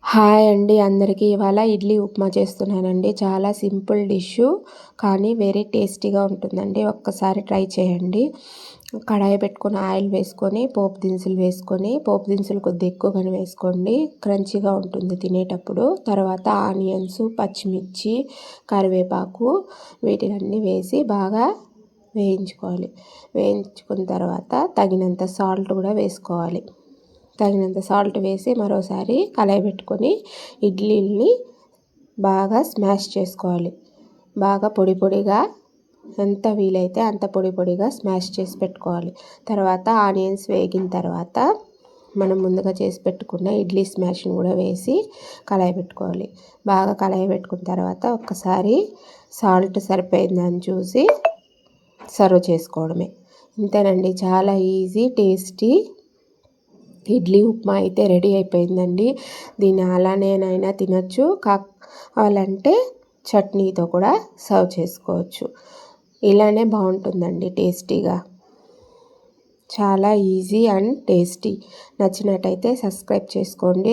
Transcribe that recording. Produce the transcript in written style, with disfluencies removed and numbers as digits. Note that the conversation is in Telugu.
హాయ్ అండి అందరికీ. ఇవాళ ఇడ్లీ ఉప్మా చేస్తున్నానండి. చాలా సింపుల్ డిష్ కానీ వెరీ టేస్టీగా ఉంటుందండి. ఒక్కసారి ట్రై చేయండి. కడాయి పెట్టుకొని ఆయిల్ వేసుకొని పోపు దినుసులు కొద్దిగా ఎక్కువగానే వేసుకోండి. క్రంచీగా ఉంటుంది తినేటప్పుడు. తర్వాత ఆనియన్స్, పచ్చిమిర్చి, కరివేపాకు వీటినన్నీ వేసి బాగా వేయించుకోవాలి. వేయించుకున్న తర్వాత తగినంత సాల్ట్ కూడా వేసుకోవాలి. తగినంత సాల్ట్ వేసి మరోసారి కడాయి పెట్టుకొని ఇడ్లీని బాగా స్మాష్ చేసుకోవాలి. బాగా పొడి పొడిగా ఎంత వీలైతే అంత పొడి పొడిగా స్మాష్ చేసి పెట్టుకోవాలి. తర్వాత ఆనియన్స్ వేగిన తర్వాత మనం ముందుగా చేసి పెట్టుకున్న ఇడ్లీ స్మాష్ని కూడా వేసి కడాయి పెట్టుకోవాలి. బాగా కడాయి పెట్టుకున్న తర్వాత ఒక్కసారి సాల్ట్ సరిపోయిందని చూసి సర్వ్ చేసుకోవడమే. ఇంతేనండి, చాలా ఈజీ టేస్టీ ఇడ్లీ ఉప్మా అయితే రెడీ అయిపోయిందండి. దీన్ని అలానేనైనా తినొచ్చు, కావాలంటే చట్నీతో కూడా సర్వ్ చేసుకోవచ్చు. ఇలానే బాగుంటుందండి టేస్టీగా. చాలా ఈజీ అండ్ టేస్టీ. నచ్చినట్టయితే సబ్స్క్రైబ్ చేసుకోండి.